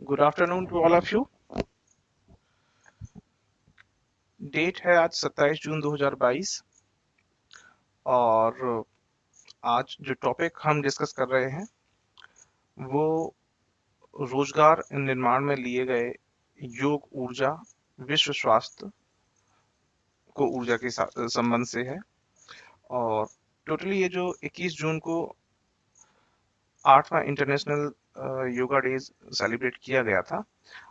Good afternoon to all of you. Date है आज 27 जून 2022 और आज जो टॉपिक हम डिस्कस कर रहे हैं वो रोजगार निर्माण में लिए गए योग ऊर्जा विश्व स्वास्थ्य को ऊर्जा के संबंध से है। और टोटली ये जो 21 जून को 8वां इंटरनेशनल योगा डेज सेलिब्रेट किया गया था,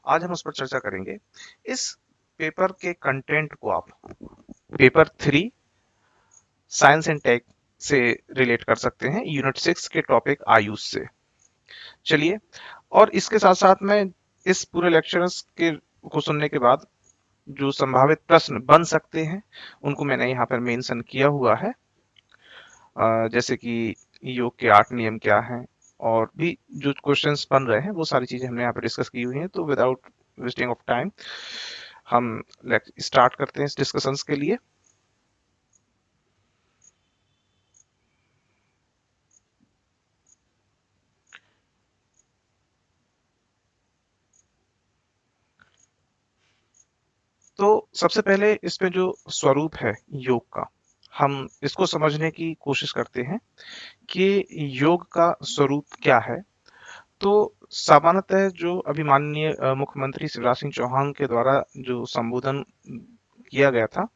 आज हम उस पर चर्चा करेंगे। इस पेपर के कंटेंट को आप पेपर 3 साइंस एंड टेक से रिलेट कर सकते हैं, यूनिट 6 के टॉपिक आयुष से। चलिए, और इसके साथ साथ में इस पूरे लेक्चर्स के को सुनने के बाद जो संभावित प्रश्न बन सकते हैं उनको मैंने यहाँ पर मेंशन किया हुआ है, जैसे कि योग के 8 नियम क्या हैं और भी जो क्वेश्चंस बन रहे हैं वो सारी चीजें हमने यहाँ पर डिस्कस की हुई हैं। तो विदाउट वेस्टिंग ऑफ टाइम हम स्टार्ट करते हैं इस डिस्कशंस के लिए। तो सबसे पहले इसमें जो स्वरूप है योग का, हम इसको समझने की कोशिश करते हैं कि योग का स्वरूप क्या है। तो सामान्यतः जो अभी माननीय मुख्यमंत्री शिवराज सिंह चौहान के द्वारा जो संबोधन किया गया था,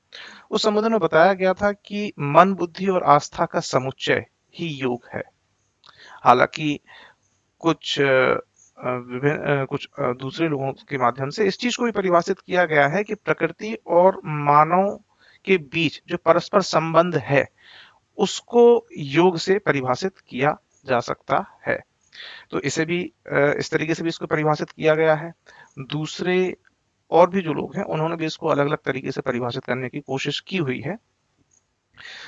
उस संबोधन में बताया गया था कि मन बुद्धि और आस्था का समुच्चय ही योग है। हालांकि कुछ दूसरे लोगों के माध्यम से इस चीज को भी परिभाषित किया गया है कि प्रकृति और मानव के बीच जो परस्पर संबंध है उसको योग से परिभाषित किया जा सकता है। तो इसे भी इस तरीके से भी इसको परिभाषित किया गया है। दूसरे और भी जो लोग हैं उन्होंने भी इसको अलग अलग तरीके से परिभाषित करने की कोशिश की हुई है।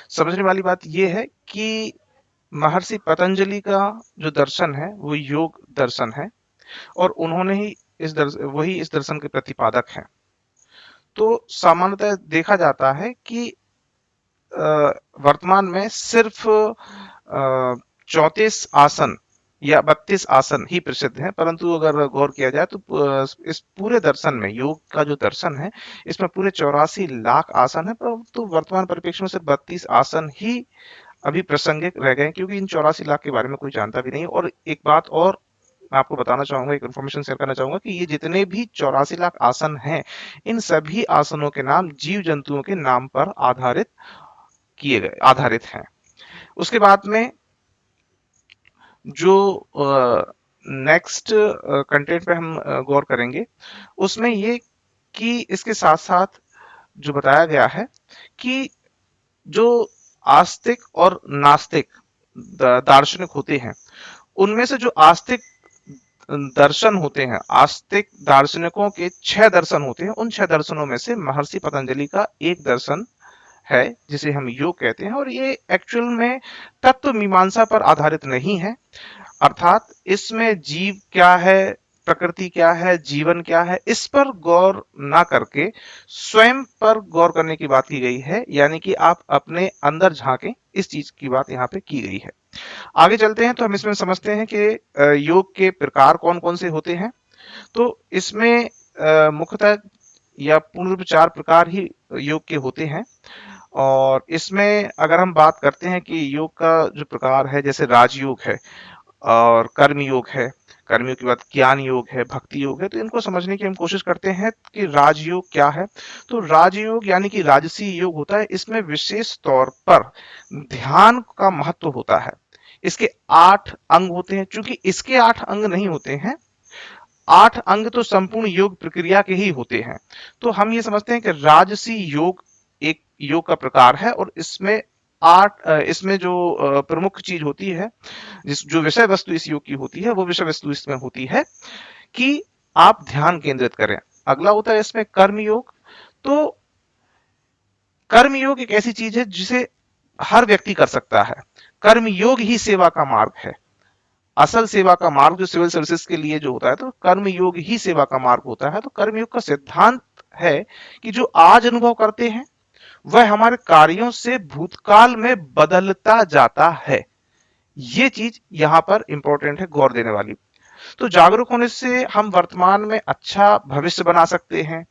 समझने वाली बात यह है कि महर्षि पतंजलि का जो दर्शन है वो योग दर्शन है और उन्होंने ही वही इस दर्शन के प्रतिपादक हैं। तो सामान्यतः देखा जाता है कि वर्तमान में सिर्फ 34 आसन या 32 आसन ही प्रसिद्ध हैं, परंतु अगर गौर किया जाए तो इस पूरे दर्शन में, योग का जो दर्शन है, इसमें पूरे 84 लाख आसन है, परंतु वर्तमान परिप्रेक्ष्य में सिर्फ 32 आसन ही अभी प्रासंगिक रह गए हैं, क्योंकि इन 84 लाख के बारे में कोई जानता भी नहीं। और एक बात और मैं आपको बताना चाहूंगा, एक इन्फॉर्मेशन शेयर करना चाहूंगा कि ये जितने भी 84 लाख आसन हैं, इन सभी आसनों के नाम जीव जंतुओं के नाम पर आधारित हैं। उसके बाद में जो नेक्स्ट कंटेंट पे हम गौर करेंगे उसमें ये कि इसके साथ साथ जो बताया गया है कि जो आस्तिक और नास्तिक दार्शनिक होते हैं, उनमें से जो आस्तिक दर्शन होते हैं, आस्तिक दार्शनिकों के 6 दर्शन होते हैं, उन 6 दर्शनों में से महर्षि पतंजलि का एक दर्शन है जिसे हम योग कहते हैं। और ये एक्चुअल में तत्व मीमांसा पर आधारित नहीं है, अर्थात इसमें जीव क्या है, प्रकृति क्या है, जीवन क्या है, इस पर गौर ना करके स्वयं पर गौर करने की बात की गई है, यानी कि आप अपने अंदर झांकें, इस चीज की बात यहाँ पे की गई है। आगे चलते हैं तो हम इसमें समझते हैं कि योग के प्रकार कौन कौन से होते हैं। तो इसमें मुख्यतः या पूर्ण रूप 4 प्रकार ही योग के होते हैं। और इसमें अगर हम बात करते हैं कि योग का जो प्रकार है, जैसे राजयोग है और कर्म योग है, कर्मयोग के बाद ज्ञान योग है, भक्ति योग है, तो इनको समझने की हम कोशिश करते हैं कि राजयोग क्या है। तो राजयोग यानी कि राजसी योग होता है। इसमें विशेष तौर पर ध्यान का महत्व होता है। इसके 8 अंग होते हैं। चूंकि इसके 8 अंग नहीं होते हैं, 8 अंग तो संपूर्ण योग प्रक्रिया के ही होते हैं, तो हम ये समझते हैं कि राजसी योग एक योग का प्रकार है। और इसमें जो प्रमुख चीज होती है, जो विषय वस्तु इस योग की होती है, वो विषय वस्तु इसमें होती है कि आप ध्यान केंद्रित करें। अगला होता है इसमें कर्म योग। तो कर्म योग एक ऐसी चीज है जिसे हर व्यक्ति कर सकता है। कर्म योग ही सेवा का मार्ग है। असल सेवा का मार्ग जो सिविल सर्विसेज के लिए जो होता है, तो कर्म योग ही सेवा का मार्ग होता है। तो कर्म योग का सिद्धांत है कि जो आज अनुभव करते हैं वह हमारे कार्यों से भूतकाल में बदलता जाता है। ये चीज यहां पर इंपॉर्टेंट है, गौर देने वाली। तो जागरूक होने से हम वर्तमान में अच्छा भविष्य बना सकते हैं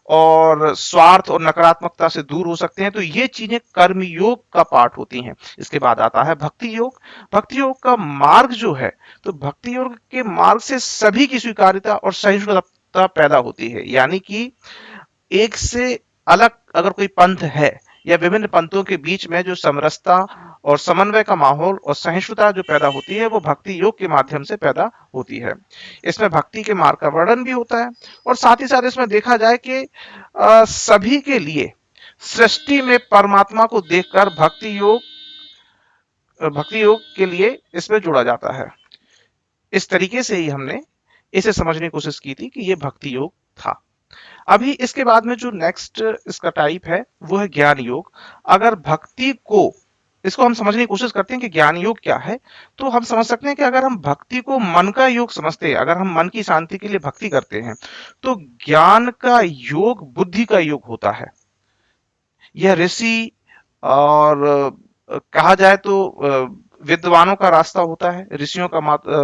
और स्वार्थ और नकारात्मकता से दूर हो सकते हैं। तो ये चीजें कर्म योग का पार्ट होती हैं। इसके बाद आता है भक्ति योग। भक्ति योग का मार्ग जो है, तो भक्ति योग के मार्ग से सभी की स्वीकार्यता और सहिष्णुता पैदा होती है। यानी कि एक से अलग अगर कोई पंथ है या विभिन्न पंथों के बीच में जो समरसता और समन्वय का माहौल और सहिष्णुता जो पैदा होती है, वो भक्ति योग के माध्यम से पैदा होती है। इसमें भक्ति के मार्ग का वर्णन भी होता है और साथ ही साथ इसमें देखा जाए कि सभी के लिए सृष्टि में परमात्मा को देखकर भक्ति योग के लिए इसमें जोड़ा जाता है। इस तरीके से ही हमने इसे समझने की कोशिश की थी कि ये भक्ति योग था। अभी इसके बाद में जो नेक्स्ट इसका टाइप है वो है ज्ञान योग। अगर भक्ति को इसको हम समझने की कोशिश करते हैं कि ज्ञान योग क्या है, तो हम समझ सकते हैं कि अगर हम भक्ति को मन का योग समझते हैं, अगर हम मन की शांति के लिए भक्ति करते हैं, तो ज्ञान का योग बुद्धि का योग होता है। यह ऋषि और कहा जाए तो विद्वानों का रास्ता होता है, ऋषियों का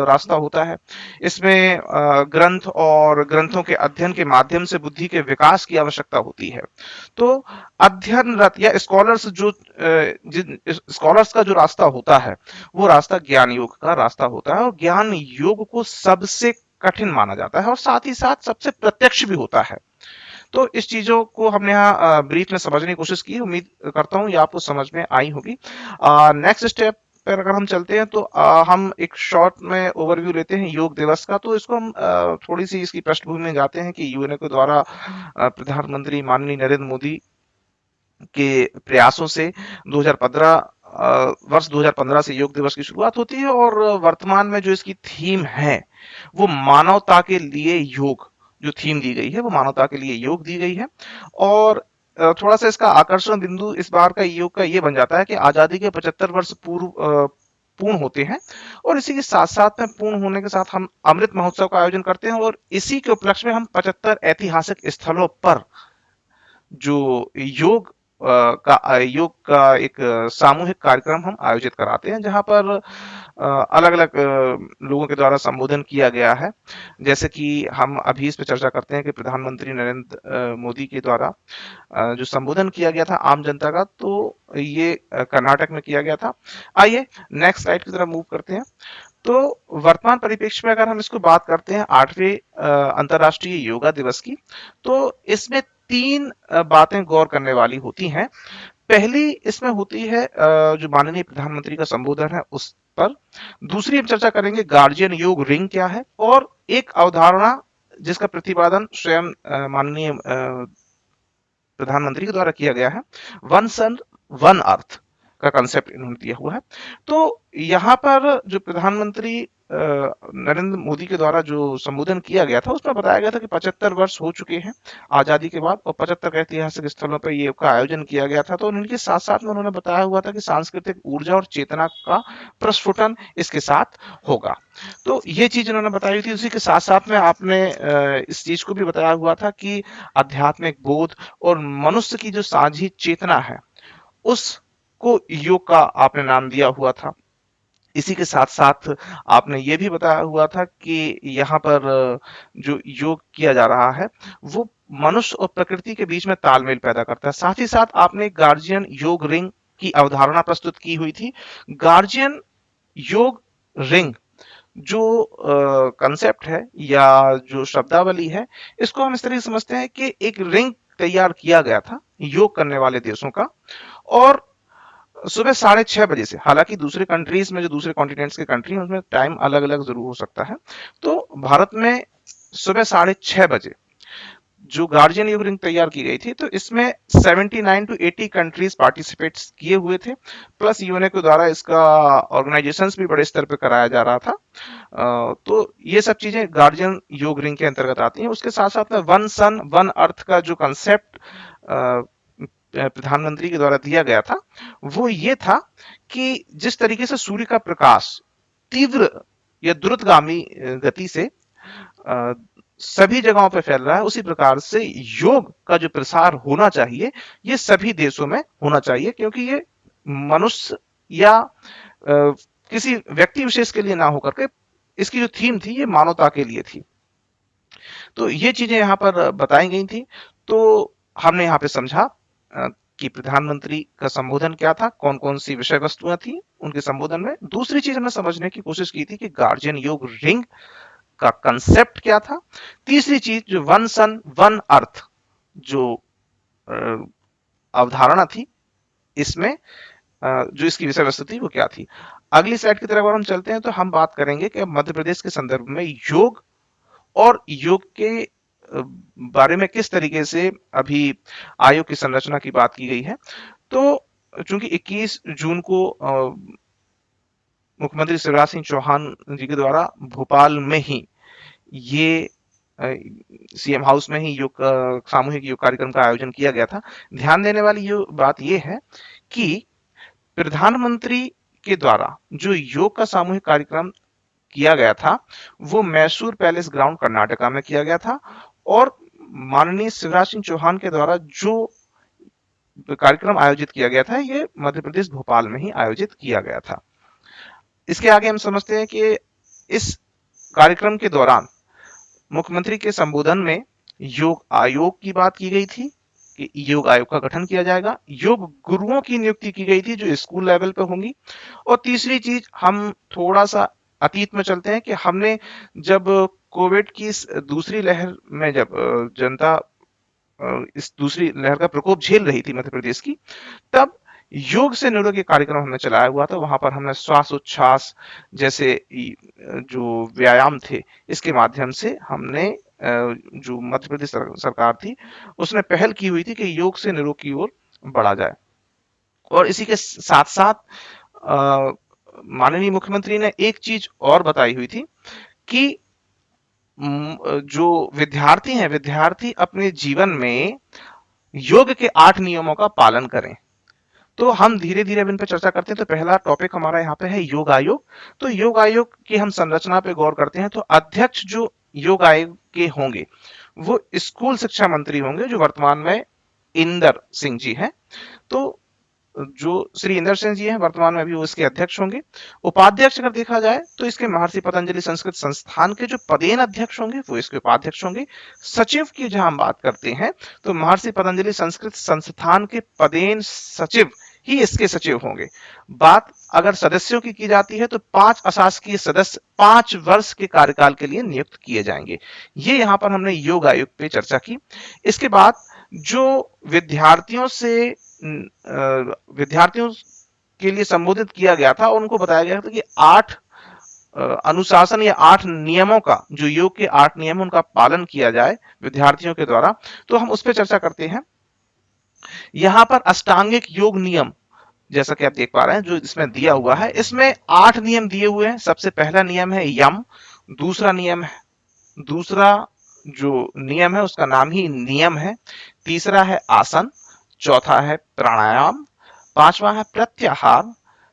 रास्ता होता है। इसमें ग्रंथ और ग्रंथों के अध्ययन के माध्यम से बुद्धि के विकास की आवश्यकता होती है। तो अध्ययनरत या स्कॉलर्स का जो रास्ता होता है, वो रास्ता ज्ञान योग का रास्ता होता है और ज्ञान योग को सबसे कठिन माना जाता है और साथ ही साथ सबसे प्रत्यक्ष भी होता है। तो इस चीजों को हमने यहाँ ब्रीफ में समझने की कोशिश की। उम्मीद करता हूँ ये आपको समझ में आई होगी। नेक्स्ट स्टेप पर अगर हम चलते हैं तो हम एक शॉर्ट में ओवरव्यू लेते हैं योग दिवस का। तो इसको हम थोड़ी सी इसकी पृष्ठभूमि में जाते हैं कि यूएनओ के द्वारा प्रधानमंत्री माननीय नरेंद्र मोदी के प्रयासों से 2015 वर्ष 2015 से योग दिवस की शुरुआत होती है और वर्तमान में जो इसकी थीम है वो मानवता के लिए योग, जो थीम दी गई है वो मानवता के लिए योग दी गई है। और थोड़ा सा इसका आकर्षण बिंदु इस बार का योग का ये बन जाता है कि आजादी के 75 वर्ष पूर्ण होते हैं और इसी के साथ साथ में पूर्ण होने के साथ हम अमृत महोत्सव का आयोजन करते हैं और इसी के उपलक्ष्य में हम 75 ऐतिहासिक स्थलों पर जो योग का एक सामूहिक कार्यक्रम हम आयोजित कराते हैं, जहां पर अलग अलग लोगों के द्वारा संबोधन किया गया है। जैसे कि हम अभी इस पे चर्चा करते हैं कि प्रधानमंत्री नरेंद्र मोदी के द्वारा जो संबोधन किया गया था आम जनता का, तो ये कर्नाटक में किया गया था। आइए नेक्स्ट स्लाइड की तरफ मूव करते हैं। तो वर्तमान परिप्रेक्ष्य में अगर हम इसको बात करते हैं 8वें अंतर्राष्ट्रीय योगा दिवस की, तो इसमें 3 बातें गौर करने वाली होती हैं। पहली इसमें होती है जो माननीय प्रधानमंत्री का संबोधन है उस पर। दूसरी हम चर्चा करेंगे गार्जियन योग रिंग क्या है, और एक अवधारणा जिसका प्रतिपादन स्वयं माननीय प्रधानमंत्री के द्वारा किया गया है, वन सन वन अर्थ का कंसेप्ट इन्होंने दिया हुआ है। तो यहाँ पर जो प्रधानमंत्री नरेंद्र मोदी के द्वारा जो संबोधन किया गया था उसमें बताया गया था कि 75 वर्ष हो चुके हैं आजादी के बाद और 75 ऐतिहासिक स्थलों पर ये का आयोजन किया गया था। तो उनके साथ साथ में उन्होंने बताया हुआ था कि सांस्कृतिक ऊर्जा और चेतना का प्रस्फुटन इसके साथ होगा। तो ये चीज उन्होंने बताई थी। उसी के साथ साथ में आपने इस चीज को भी बताया हुआ था कि आध्यात्मिक बोध और मनुष्य की जो साझी चेतना है उसको योग का आपने नाम दिया हुआ था। इसी के साथ साथ आपने ये भी बताया हुआ था कि यहाँ पर जो योग किया जा रहा है वो मनुष्य और प्रकृति के बीच में तालमेल पैदा करता है। साथ ही साथ आपने गार्जियन योग रिंग की अवधारणा प्रस्तुत की हुई थी। गार्जियन योग रिंग जो कंसेप्ट है या जो शब्दावली है, इसको हम इस तरीके से समझते हैं कि एक रिंग तैयार किया गया था योग करने वाले देशों का, और सुबह 6:30 बजे से, हालांकि दूसरे कंट्रीज में जो दूसरे कॉन्टिनेंट्स के कंट्री हैं उसमें टाइम अलग अलग जरूर हो सकता है, तो भारत में सुबह 6:30 बजे जो गार्जियन योग रिंग तैयार की गई थी, तो इसमें 79 to 80 कंट्रीज पार्टिसिपेट किए हुए थे। प्लस यूएनओ के द्वारा इसका ऑर्गेनाइजेशंस भी बड़े स्तर पर कराया जा रहा था। तो ये सब चीजें गार्जियन योग रिंग के अंतर्गत आती हैं। उसके साथ साथ में वन सन वन अर्थ का जो कंसेप्ट प्रधानमंत्री के द्वारा दिया गया था वो ये था कि जिस तरीके से सूर्य का प्रकाश तीव्र या द्रुतगामी गति से सभी जगहों पर फैल रहा है, उसी प्रकार से योग का जो प्रसार होना चाहिए ये सभी देशों में होना चाहिए, क्योंकि ये मनुष्य या किसी व्यक्ति विशेष के लिए ना होकर के इसकी जो थीम थी ये मानवता के लिए थी। तो ये चीजें यहाँ पर बताई गई थी। तो हमने यहाँ पे समझा कि प्रधानमंत्री का संबोधन क्या था, कौन कौन सी विषय वस्तुएं थी उनके संबोधन में। दूसरी चीज हमने समझने की कोशिश की थी कि गार्जियन योग रिंग का कंसेप्ट क्या था। तीसरी चीज जो वन सन वन अर्थ जो अवधारणा थी इसमें, जो इसकी विषय वस्तु थी वो क्या थी। अगली स्लाइड की तरफ अगर हम चलते हैं तो हम बात करेंगे कि मध्य प्रदेश के संदर्भ में योग और योग के बारे में किस तरीके से अभी आयोग की संरचना की बात की गई है। तो चूंकि 21 जून को मुख्यमंत्री शिवराज सिंह चौहान जी के द्वारा भोपाल में ही ये सीएम हाउस में ही योग सामूहिक योग कार्यक्रम का आयोजन किया गया था। ध्यान देने वाली ये बात ये है कि प्रधानमंत्री के द्वारा जो योग का सामूहिक कार्यक्रम किया गया था वो मैसूर पैलेस ग्राउंड कर्नाटका में किया गया था, और माननीय शिवराज सिंह चौहान के द्वारा जो कार्यक्रम आयोजित किया गया था ये मध्य प्रदेश भोपाल में ही आयोजित किया गया था। इसके आगे हम समझते हैं कि इस कार्यक्रम के दौरान मुख्यमंत्री के संबोधन में योग आयोग की बात की गई थी कि योग आयोग का गठन किया जाएगा, योग गुरुओं की नियुक्ति की गई थी जो स्कूल लेवल पे होंगी। और तीसरी चीज, हम थोड़ा सा अतीत में चलते हैं कि हमने जब कोविड की दूसरी लहर में जब जनता इस दूसरी लहर का प्रकोप झेल रही थी मध्य प्रदेश की, तब योग से निरोगी कार्यक्रम हमने चलाया हुआ था। वहां पर हमने श्वास उच्छ्वास जैसे जो व्यायाम थे इसके माध्यम से हमने जो मध्य प्रदेश सरकार थी उसने पहल की हुई थी कि योग से निरोग की ओर बढ़ा जाए। और इसी के साथ साथ माननीय मुख्यमंत्री ने एक चीज और बताई हुई थी कि जो विद्यार्थी हैं, विद्यार्थी अपने जीवन में योग के 8 नियमों का पालन करें। तो हम धीरे धीरे इन पर चर्चा करते हैं। तो पहला टॉपिक हमारा यहाँ पे है योग आयोग। तो योग आयोग की हम संरचना पे गौर करते हैं। तो अध्यक्ष जो योग आयोग के होंगे वो स्कूल शिक्षा मंत्री होंगे जो वर्तमान में इंदर सिंह जी हैं। तो जो श्री इंदर सिंह जी हैं वर्तमान में अभी वो इसके अध्यक्ष होंगे। उपाध्यक्ष अगर देखा जाए तो इसके महर्षि पतंजलि संस्कृत संस्थान के जो पदेन अध्यक्ष होंगे वो इसके उपाध्यक्ष होंगे। सचिव की जहां हम बात करते हैं तो महर्षि पतंजलि संस्कृत संस्थान के पदेन सचिव ही इसके सचिव होंगे। बात अगर सदस्यों की जाती है तो 5 अशासकीय सदस्य 5 वर्ष के कार्यकाल के लिए नियुक्त किए जाएंगे। ये यहां पर हमने योग आयोग पे चर्चा की। इसके बाद जो विद्यार्थियों के लिए संबोधित किया गया था और उनको बताया गया था कि 8 अनुशासन या 8 नियमों का, जो योग के 8 नियम उनका पालन किया जाए विद्यार्थियों के द्वारा। तो हम उस पर चर्चा करते हैं। यहां पर अष्टांगिक योग नियम जैसा कि आप देख पा रहे हैं जो इसमें दिया हुआ है, इसमें 8 नियम दिए हुए हैं। सबसे पहला नियम है यम, दूसरा जो नियम है उसका नाम ही नियम है, तीसरा है आसन, चौथा है प्राणायाम, पांचवा है प्रत्याहार,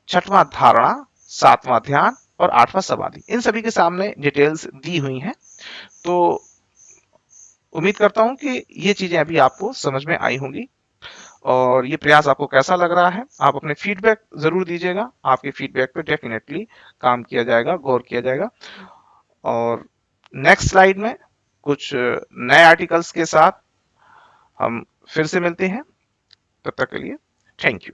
छठवां धारणा, सातवां ध्यान और आठवां समाधि। इन सभी के सामने डिटेल्स दी हुई हैं। तो उम्मीद करता हूं कि ये चीजें अभी आपको समझ में आई होंगी और ये प्रयास आपको कैसा लग रहा है। आप अपने फीडबैक जरूर दीजिएगा। आपके फीडबैक पे डेफिनेटली काम किया जाएगा, गौर किया जाएगा। और नेक्स्ट स्लाइड में कुछ नए आर्टिकल्स के साथ हम फिर से मिलते हैं। तब तक के लिए थैंक यू।